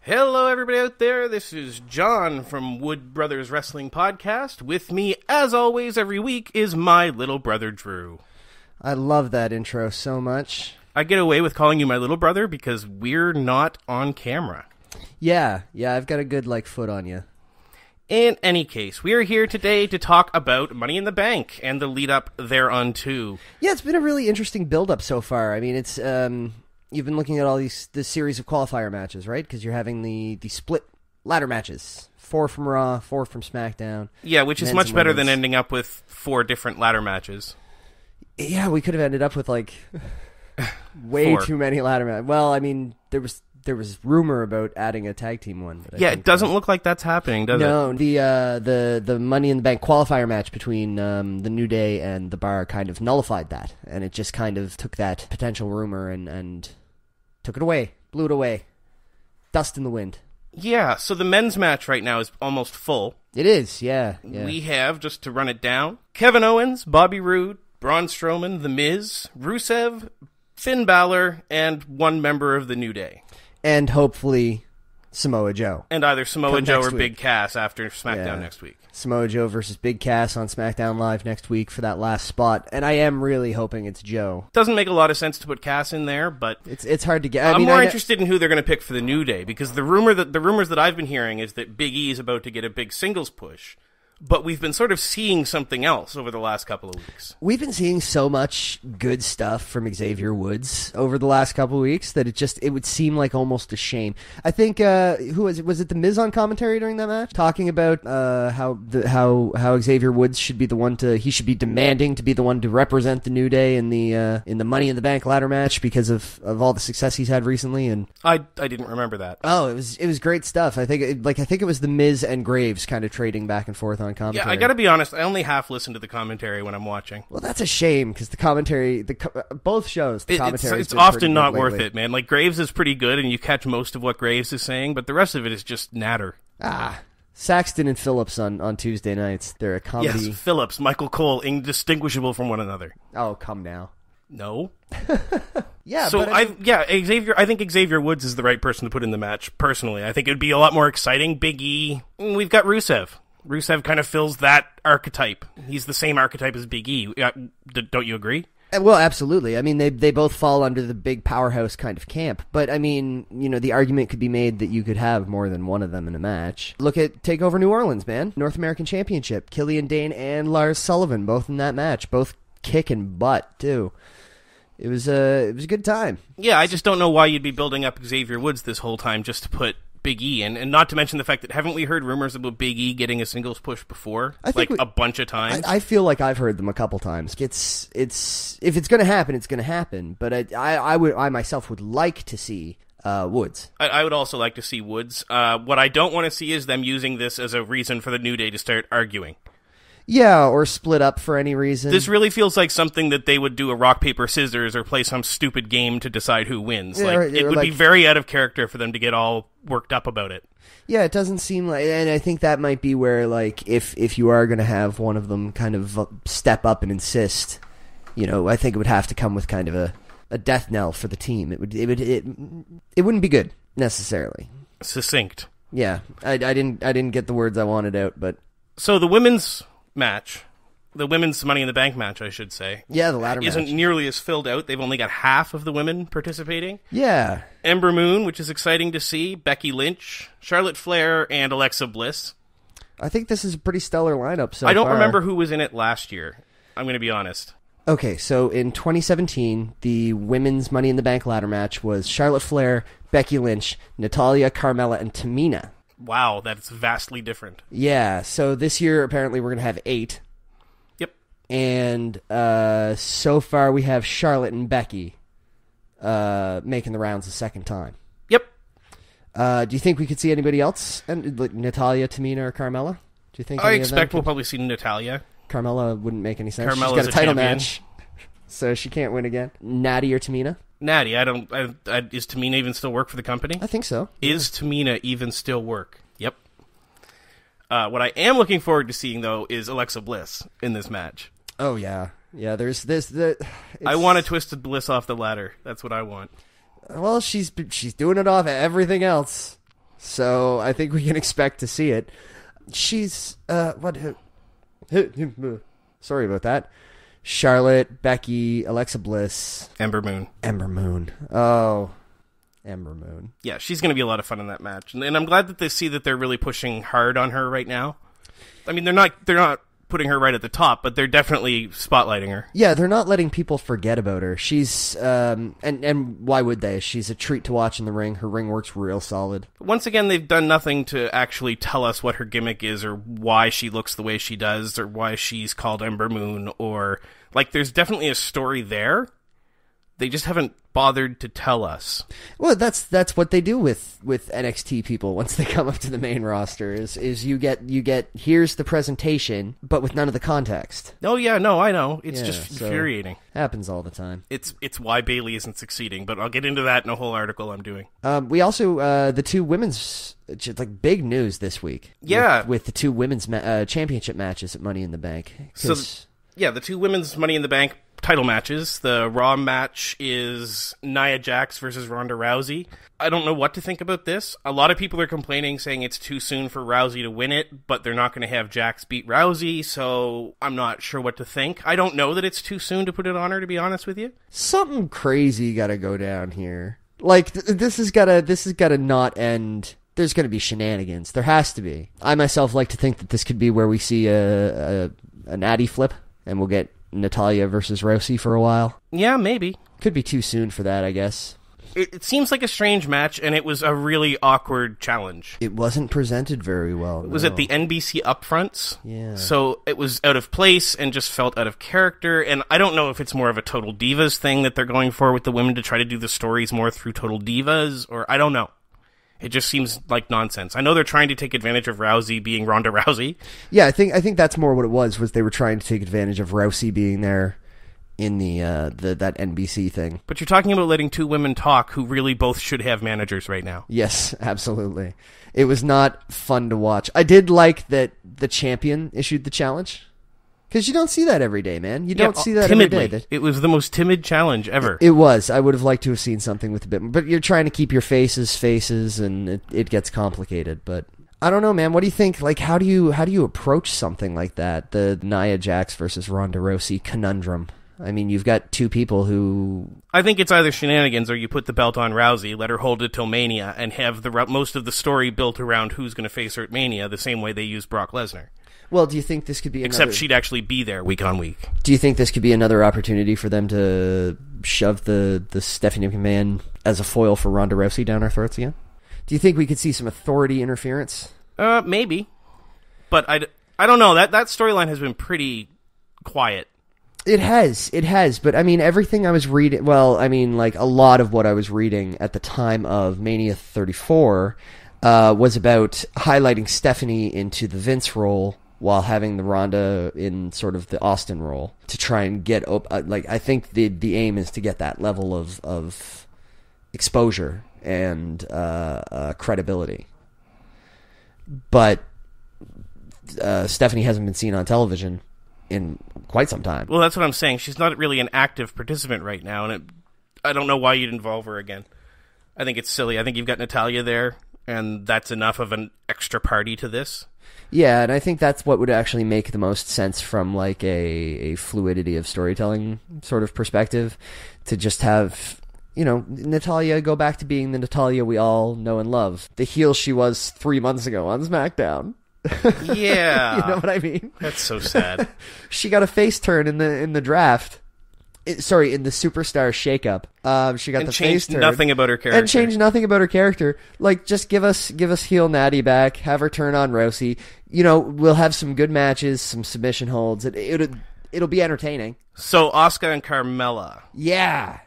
Hello, everybody out there. This is John from Wood Brothers Wrestling Podcast. With me, as always, every week is my little brother, Drew. I love that intro so much. I get away with calling you my little brother because we're not on camera. Yeah, I've got a good, foot on you. In any case, we are here today to talk about Money in the Bank and the lead-up thereunto. Yeah, it's been a really interesting build-up so far. I mean, it's... You've been looking at all this series of qualifier matches, right? Because you're having the split ladder matches. 4 from Raw, 4 from Smackdown. Yeah, which is much better than ending up with 4 different ladder matches. Yeah, we could have ended up with, way too many ladder matches. Well, I mean, there was rumor about adding a tag team one. Yeah, it doesn't look like that's happening, does it? No, the Money in the Bank qualifier match between the New Day and the Bar kind of nullified that, and it just kind of took that potential rumor and took it away, blew it away. Dust in the wind. Yeah, so the men's match right now is almost full. It is, yeah. We have, just to run it down, Kevin Owens, Bobby Roode, Braun Strowman, The Miz, Rusev, Finn Balor, and one member of the New Day. And hopefully Samoa Joe. And either Samoa Joe or Big Cass after SmackDown next week. Samoa Joe versus Big Cass on SmackDown Live next week for that last spot. And I am really hoping it's Joe. Doesn't make a lot of sense to put Cass in there, but... It's hard to get... I'm more interested in who they're going to pick for the New Day, because the rumors that I've been hearing is that Big E is about to get a big singles push. But we've been sort of seeing something else over the last couple of weeks. We've been seeing so much good stuff from Xavier Woods over the last couple of weeks that it would seem like almost a shame. I think who was it? Was it The Miz on commentary during that match, talking about how Xavier Woods should be the one he should be demanding to be the one to represent the New Day in the Money in the Bank ladder match because of all the success he's had recently. And I didn't remember that. Oh, it was great stuff. I think it was The Miz and Graves kind of trading back and forth on commentary. Yeah, I gotta be honest, I only half listen to the commentary when I'm watching. Well, that's a shame, because the commentary, both shows, the commentary it's often not worth it, man. Graves is pretty good, and you catch most of what Graves is saying, but the rest of it is just natter. Saxton and Phillips on Tuesday nights, they're a comedy. Yes, Phillips, Michael Cole, indistinguishable from one another. Oh, come now. No. Yeah, so I think Xavier Woods is the right person to put in the match, personally. I think it would be a lot more exciting. Big E, we've got Rusev. Rusev kind of fills that archetype. He's the same archetype as Big E. Don't you agree? Well, absolutely. I mean, they both fall under the big powerhouse kind of camp. But, I mean, the argument could be made that you could have more than one of them in a match. Look at TakeOver New Orleans, man. North American Championship. Killian Dane and Lars Sullivan, both in that match. Both kicking butt, too. It was a good time. Yeah, I just don't know why you'd be building up Xavier Woods this whole time just to put Big E in, and not to mention the fact that haven't we heard rumors about Big E getting a singles push before? A bunch of times? I feel like I've heard them a couple times. It's if it's going to happen, it's going to happen. But I myself would like to see Woods. I would also like to see Woods. What I don't want to see is them using this as a reason for the New Day to start arguing. Yeah, or split up for any reason. This really feels like something that they would do a rock, paper, scissors or play some stupid game to decide who wins. Yeah, it would be very out of character for them to get all worked up about it. Yeah, it doesn't seem like... And I think that might be where, if you are going to have one of them kind of step up and insist, I think it would have to come with kind of a death knell for the team. It wouldn't be good, necessarily. Succinct. Yeah, I didn't get the words I wanted out, but... So the women's match, the women's Money in the Bank match, I should say. Yeah, the ladder match. Isn't nearly as filled out. They've only got half of the women participating. Yeah. Ember Moon, which is exciting to see, Becky Lynch, Charlotte Flair, and Alexa Bliss. I think this is a pretty stellar lineup so far. I don't far. remember who was in it last year. I'm going to be honest. Okay, so in 2017, the women's Money in the Bank ladder match was Charlotte Flair, Becky Lynch, Natalya, Carmella, and Tamina. Wow, that's vastly different. Yeah, so this year, apparently, we're going to have 8. Yep. And so far, we have Charlotte and Becky making the rounds a second time. Yep. Do you think we could see anybody else? Like Natalya, Tamina, or Carmella? Do you think? I expect we'll probably see Natalya. Carmella wouldn't make any sense. Carmella's She's got a title champion. match, so she can't win again. Natty or Tamina? Natty, is Tamina even still work for the company? I think so. Is Tamina even still work? Yep. What I am looking forward to seeing, though, is Alexa Bliss in this match. Oh, yeah. Yeah, there's this... I want a Twisted Bliss off the ladder. That's what I want. Well, she's doing it off everything else. So I think we can expect to see it. She's sorry about that. Charlotte, Becky, Alexa Bliss, Ember Moon. Oh, Ember Moon. Yeah, she's going to be a lot of fun in that match, and I'm glad that they see that they're really pushing hard on her right now. I mean, they're not putting her right at the top, but they're definitely spotlighting her. Yeah, they're not letting people forget about her. She's and why would they? She's a treat to watch in the ring. Her ring work's real solid. Once again, they've done nothing to actually tell us what her gimmick is, or why she looks the way she does, or why she's called Ember Moon, or like there's definitely a story there. They just haven't bothered to tell us. Well, that's what they do with NXT people once they come up to the main roster. Is you get here's the presentation, but with none of the context. Oh yeah, no, I know. It's just infuriating. Happens all the time. It's why Bayley isn't succeeding, but I'll get into that in a whole article I'm doing. We also the two women's big news this week. Yeah, with the two women's championship matches at Money in the Bank. The two women's Money in the Bank title matches. The Raw match is Nia Jax versus Ronda Rousey. I don't know what to think about this. A lot of people are complaining, saying it's too soon for Rousey to win it, but they're not going to have Jax beat Rousey, so I'm not sure what to think. I don't know that it's too soon to put it on her, to be honest with you. Something crazy got to go down here. Like, this has got to not end. There's going to be shenanigans. There has to be. I myself like to think that this could be where we see a natty flip, and we'll get Natalya versus Rousey for a while. Yeah, maybe. Could be too soon for that, I guess. It seems like a strange match, and it was a really awkward challenge. It wasn't presented very well. It was at the NBC upfronts. Yeah. So it was out of place and just felt out of character, and I don't know if it's more of a Total Divas thing that they're going for with the women to try to do the stories more through Total Divas, or I don't know. It just seems like nonsense. I know they're trying to take advantage of Rousey being Ronda Rousey. Yeah, I think that's more what it was they were trying to take advantage of Rousey being there in the that NBC thing. But you're talking about letting two women talk who really both should have managers right now. Yes, absolutely. It was not fun to watch. I did like that the champion issued the challenge. Because you don't see that every day, man. You don't see that timidly. Every day. It was the most timid challenge ever. It was. I would have liked to have seen something with a bit more. But you're trying to keep your faces, and it gets complicated. But I don't know, man. What do you think? Like, how do you approach something like that? The Nia Jax versus Ronda Rousey conundrum. I mean, you've got two people who... I think it's either shenanigans or you put the belt on Rousey, let her hold it till Mania, and have most of the story built around who's going to face her at Mania, the same way they used Brock Lesnar. Well, do you think this could be Except she'd actually be there week on week. Do you think this could be another opportunity for them to shove the Stephanie McMahon as a foil for Ronda Rousey down our throats again? Do you think we could see some authority interference? Maybe. But I don't know. That storyline has been pretty quiet. It has, but I mean, everything I was reading, a lot of what I was reading at the time of Mania 34 was about highlighting Stephanie into the Vince role while having the Ronda in sort of the Austin role to try and get, I think the aim is to get that level of exposure and credibility. But Stephanie hasn't been seen on television in quite some time. Well, that's what I'm saying. She's not really an active participant right now, and I don't know why you'd involve her again. I think it's silly. I think you've got Natalya there, and that's enough of an extra party to this. Yeah, and I think that's what would actually make the most sense from like a fluidity of storytelling sort of perspective, to just have, Natalya go back to being the Natalya we all know and love. The heel she was 3 months ago on Smackdown. Yeah. You know what I mean? That's so sad. She got a face turn in the draft. In the Superstar shakeup. She got the face turn. Nothing about her character. And changed nothing about her character. Like, just give us heel Natty back, have her turn on Rousey. We'll have some good matches, some submission holds. It'll be entertaining. So, Asuka and Carmella. Yeah.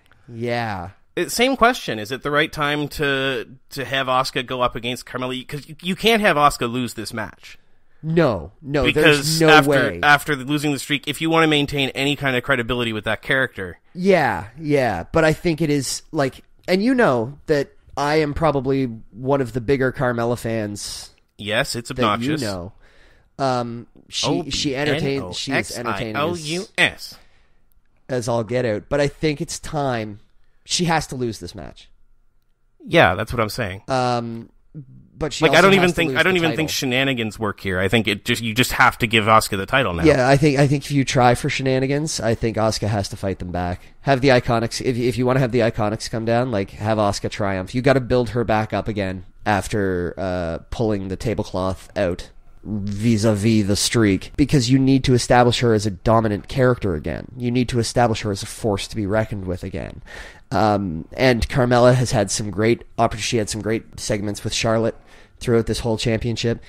Same question. Is it the right time to have Asuka go up against Carmella? Because you can't have Asuka lose this match. No, because there's no way. After losing the streak, if you want to maintain any kind of credibility with that character. Yeah. But I think it is, like, and that I am probably one of the bigger Carmella fans. Yes, it's obnoxious. She entertains. She is entertaining as all get out. But I think it's time. She has to lose this match. Yeah, that's what I'm saying. but she like also I don't has even to think lose the title. think shenanigans work here. I think you just have to give Asuka the title now. Yeah, I think if you try for shenanigans, I think Asuka has to fight them back. Have the Iconics, if you want to have the Iconics come down, like have Asuka triumph. You got to build her back up again after pulling the tablecloth out vis-a-vis the streak, because you need to establish her as a dominant character again. You need to establish her as a force to be reckoned with again. And Carmella has had some great she had some great segments with Charlotte throughout this whole championship.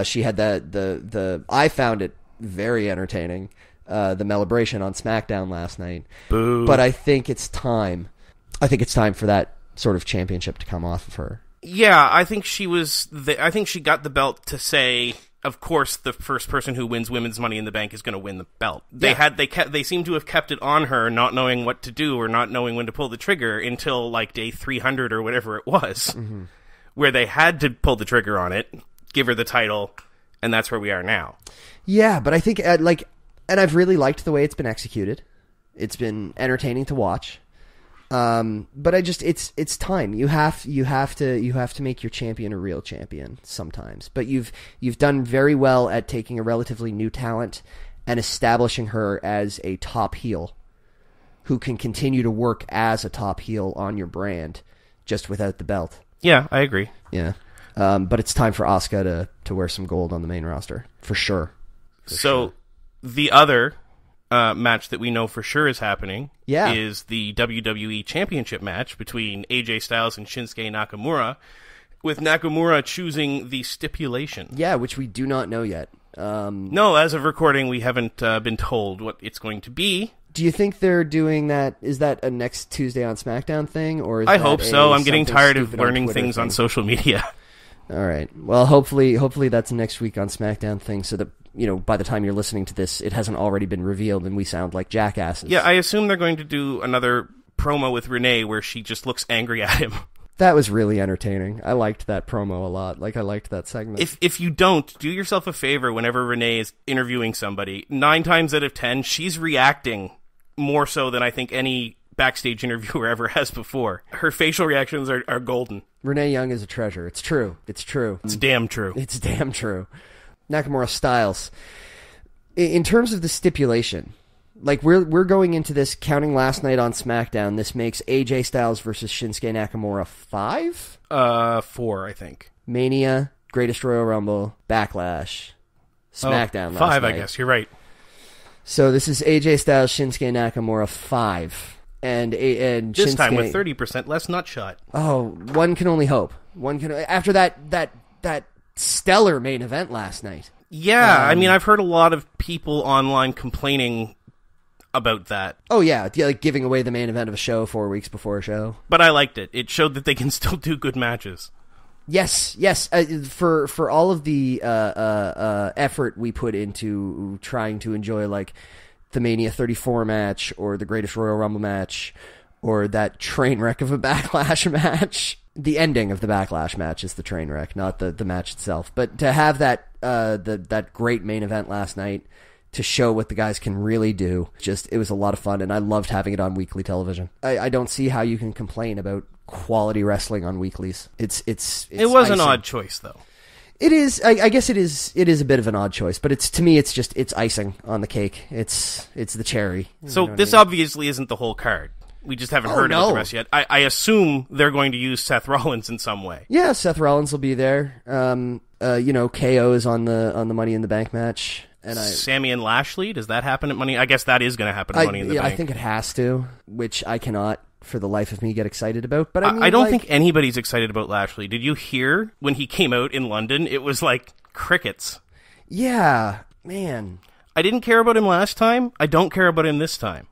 She had the I found it very entertaining, the Melibration on SmackDown last night. Boo. But I think it's time. I think it's time for that sort of championship to come off of her. Yeah, I think she got the belt to say, of course, the first person who wins Women's Money in the Bank is going to win the belt. They seem to have kept it on her, not knowing what to do or not knowing when to pull the trigger until like day 300 or whatever it was, where they had to pull the trigger on it, give her the title, and that's where we are now. Yeah, but I think and I've really liked the way it's been executed. It's been entertaining to watch. But it's time. You have to make your champion a real champion sometimes. But you've done very well at taking a relatively new talent and establishing her as a top heel who can continue to work as a top heel on your brand, just without the belt. Yeah, I agree. Yeah. But it's time for Asuka to wear some gold on the main roster for sure. The other match that we know for sure is happening is the WWE Championship match between AJ Styles and Shinsuke Nakamura, with Nakamura choosing the stipulation. Yeah, which we do not know yet. No, as of recording, we haven't been told what it's going to be. Do you think they're doing that? Is that a next Tuesday on SmackDown thing, or is I hope so. I'm getting tired of learning Twitter things thing? on social media. All right. Well, hopefully that's next week on SmackDown thing, so that by the time you're listening to this, it hasn't already been revealed and we sound like jackasses. Yeah, I assume they're going to do another promo with Renee where she just looks angry at him. That was really entertaining. I liked that promo a lot. I liked that segment. If you don't, do yourself a favor whenever Renee is interviewing somebody. 9 times out of 10, she's reacting more so than I think any backstage interviewer ever has before. Her facial reactions are golden. Renee Young is a treasure. It's true. It's true. It's damn true. It's damn true. Nakamura Styles. In terms of the stipulation, we're going into this counting last night on SmackDown. This makes AJ Styles versus Shinsuke Nakamura 5? 4, I think. Mania, Greatest Royal Rumble, Backlash, SmackDown last 5, night. I guess. You're right. So this is AJ Styles, Shinsuke Nakamura 5. And this Shinsuke, time with 30% less nut shot. Oh, one can only hope. After that stellar main event last night. Yeah, I mean, I've heard a lot of people online complaining about that. Oh yeah, like giving away the main event of a show 4 weeks before a show. But I liked it. It showed that they can still do good matches. Yes. For all of the effort we put into trying to enjoy the Mania 34 match or the Greatest Royal Rumble match or that train wreck of a Backlash match. The ending of the Backlash match is the train wreck, not the match itself. But to have that that great main event last night to show what the guys can really do, it was a lot of fun, and I loved having it on weekly television. I don't see how you can complain about quality wrestling on weeklies. It was an odd choice, though. It is. I guess it is. It is a bit of an odd choice, but to me, it's icing on the cake. It's the cherry. So this obviously isn't the whole card. We just haven't heard about the rest yet. I assume they're going to use Seth Rollins in some way. Yeah, Seth Rollins will be there. KO is on the Money in the Bank match. And Sammy and Lashley, does that happen at Money? I guess that is going to happen at Money in the Bank. I think it has to, which I cannot, for the life of me, get excited about. But I don't think anybody's excited about Lashley. Did you hear when he came out in London? It was like crickets. Yeah, man. I didn't care about him last time. I don't care about him this time.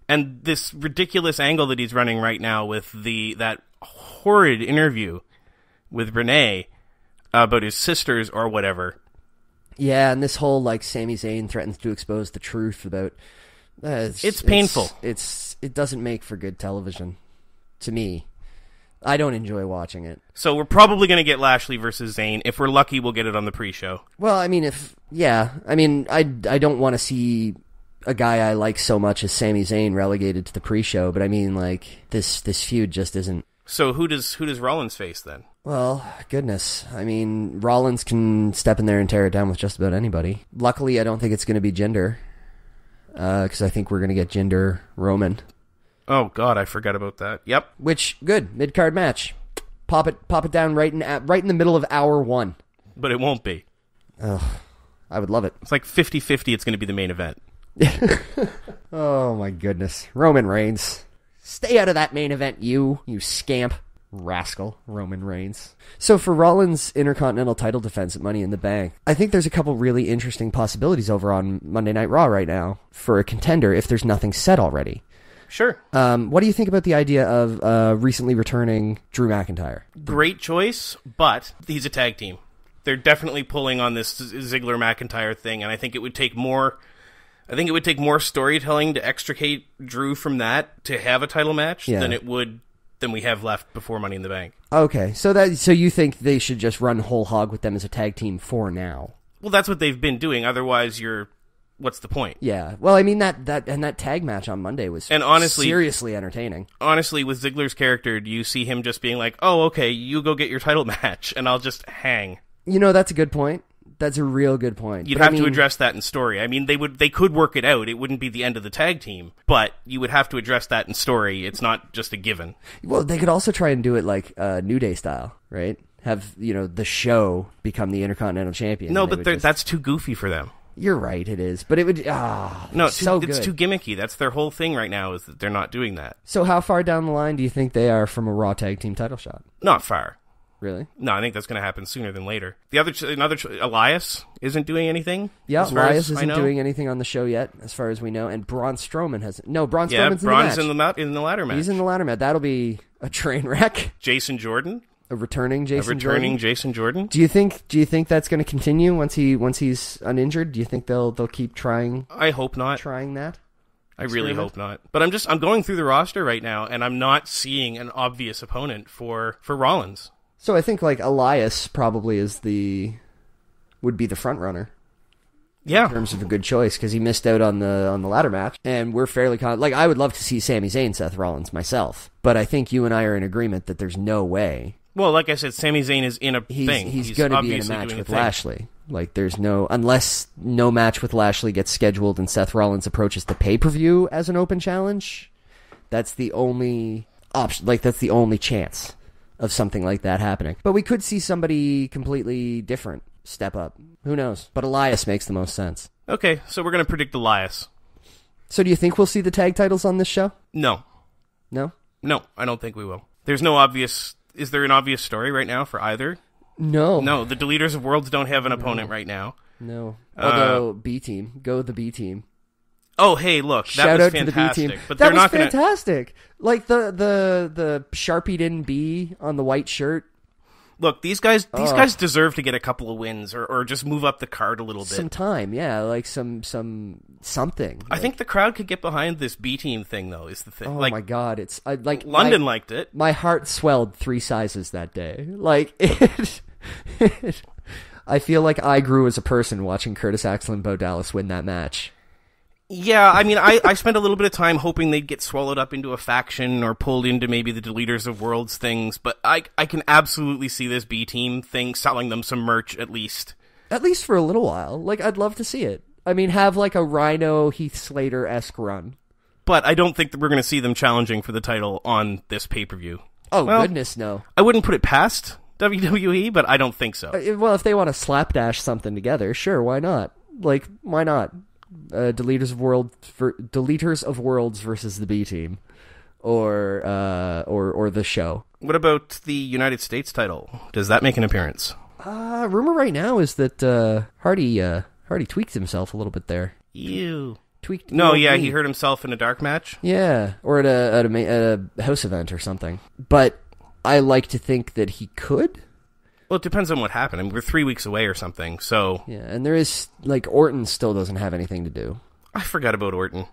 And this ridiculous angle that he's running right now with that horrid interview with Renee about his sisters or whatever. Yeah, and this whole Sami Zayn threatens to expose the truth about. It's painful. It doesn't make for good television, to me. I don't enjoy watching it. So we're probably going to get Lashley versus Zayn. If we're lucky, we'll get it on the pre-show. Well, I mean, I don't want to see a guy I like so much as Sami Zayn relegated to the pre-show, but I mean, this feud just isn't. So who does Rollins face then? Well, goodness. I mean, Rollins can step in there and tear it down with just about anybody. Luckily, I don't think it's going to be Jinder, because I think we're going to get Jinder Roman. Oh, God, I forgot about that. Yep. Which, good. Mid-card match. Pop it down right in the middle of hour 1. But it won't be. Oh, I would love it. It's like 50-50 it's going to be the main event. Oh, my goodness. Roman Reigns. Stay out of that main event, you scamp. Rascal, Roman Reigns. So for Rollins' Intercontinental title defense at Money in the Bank, I think there's a couple really interesting possibilities over on Monday Night Raw right now for a contender if there's nothing set already. Sure. What do you think about the idea of recently returning Drew McIntyre? Great choice, but he's a tag team. They're definitely pulling on this Ziggler-McIntyre thing, and I think it would take more storytelling to extricate Drew from that to have a title match than we have left before Money in the Bank. Okay, so you think they should just run whole hog with them as a tag team for now? Well, that's what they've been doing. Otherwise, what's the point? Yeah. Well, I mean that tag match on Monday was seriously entertaining. Honestly, with Ziggler's character, do you see him just being like, "Oh, okay, you go get your title match, and I'll just hang"? You know, that's a good point. That's a real good point. You'd have to address that in story. I mean, they could work it out. It wouldn't be the end of the tag team, but you would have to address that in story. It's not just a given. Well, they could also try and do it like New Day style, right? Have, the show become the Intercontinental Champion. No, but that's too goofy for them. You're right, it is. But it would... no, it's too gimmicky. That's their whole thing right now, is that they're not doing that. So how far down the line do you think they are from a Raw Tag Team title shot? Not far. Really? No, I think that's going to happen sooner than later. Elias isn't doing anything. Yeah, Elias isn't doing anything on the show yet, as far as we know. And Braun Strowman has... No, Braun Strowman's in the match. in the ladder match. He's in the ladder match. That'll be a train wreck. Jason Jordan? A returning Jason Jordan? Do you think that's going to continue once he's uninjured? Do you think they'll keep trying? I hope not. Trying that? I really hope not. But I'm going through the roster right now, and I'm not seeing an obvious opponent for Rollins. So I think like Elias probably would be the front runner. Yeah. In terms of a good choice, because he missed out on the ladder match, and we're fairly I would love to see Sami Zayn, Seth Rollins myself, but I think you and I are in agreement that there's no way. Well, like I said, Sami Zayn is in a thing. He's going to be in a match with Lashley. Like unless no match with Lashley gets scheduled and Seth Rollins approaches the pay-per-view as an open challenge, that's the only option. Like that's the only chance of something like that happening. But we could see somebody completely different step up. Who knows? But Elias makes the most sense. Okay, so we're going to predict Elias. So do you think we'll see the tag titles on this show? No. No? No, I don't think we will. There's no obvious... Is there an obvious story right now for either? No. No, the Deleters of Worlds don't have an opponent right now. No. Although, B-Team. Go the B-Team. Oh, hey, look, that was fantastic. To the B-Team. But that was fantastic. Like the Sharpied in B on the white shirt. Look, these guys deserve to get a couple of wins or just move up the card a little bit. Some time, yeah, like something. I think the crowd could get behind this B team thing, though. Is the thing? Oh my god, it's like London liked it. My heart swelled 3 sizes that day. Like I feel like I grew as a person watching Curtis Axel and Bo Dallas win that match. Yeah, I mean, I spent a little bit of time hoping they'd get swallowed up into a faction or pulled into maybe the Deleters of Worlds things, but I can absolutely see this B-Team thing selling them some merch, at least. At least for a little while. Like, I'd love to see it. I mean, have like a Rhino, Heath Slater-esque run. But I don't think that we're going to see them challenging for the title on this pay-per-view. Oh, well, goodness, no. I wouldn't put it past WWE, but I don't think so. Well, if they want to slapdash something together, sure, why not? Like, why not? Deleters of Worlds versus the B Team, or the show. What about the United States title? Does that make an appearance? Rumor right now is that Hardy tweaked himself a little bit there. Ew. Tweaked. No, yeah, he hurt himself in a dark match. Yeah, or at a house event or something. But I like to think that he could. Well, it depends on what happened. I mean, we're 3 weeks away or something, so... Yeah, and there is, like, Orton still doesn't have anything to do. I forgot about Orton.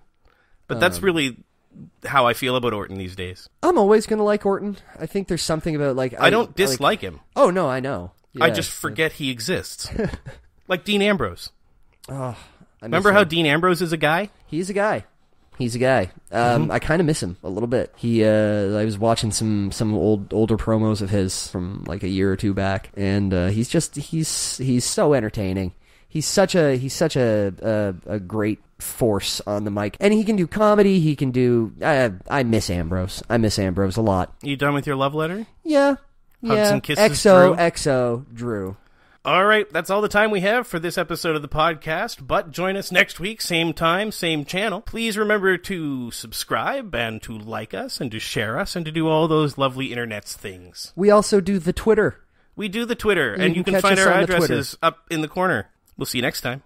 But that's really how I feel about Orton these days. I'm always going to like Orton. I think there's something about, like... I don't dislike him. Oh, no, I know. Yeah, I just forget he exists. Like Dean Ambrose. Oh, Remember how Dean Ambrose is a guy? He's a guy. He's a guy. I kind of miss him a little bit. I was watching some older promos of his from like a year or two back, and he's so entertaining. He's such a great force on the mic, and he can do comedy. He can do. I miss Ambrose. I miss Ambrose a lot. You done with your love letter? Yeah. Hugs and kisses, XO, Drew. All right, that's all the time we have for this episode of the podcast, but join us next week, same time, same channel. Please remember to subscribe and to like us and to share us and to do all those lovely internet's things. We also do the Twitter. We do the Twitter, and you can find our addresses up in the corner. We'll see you next time.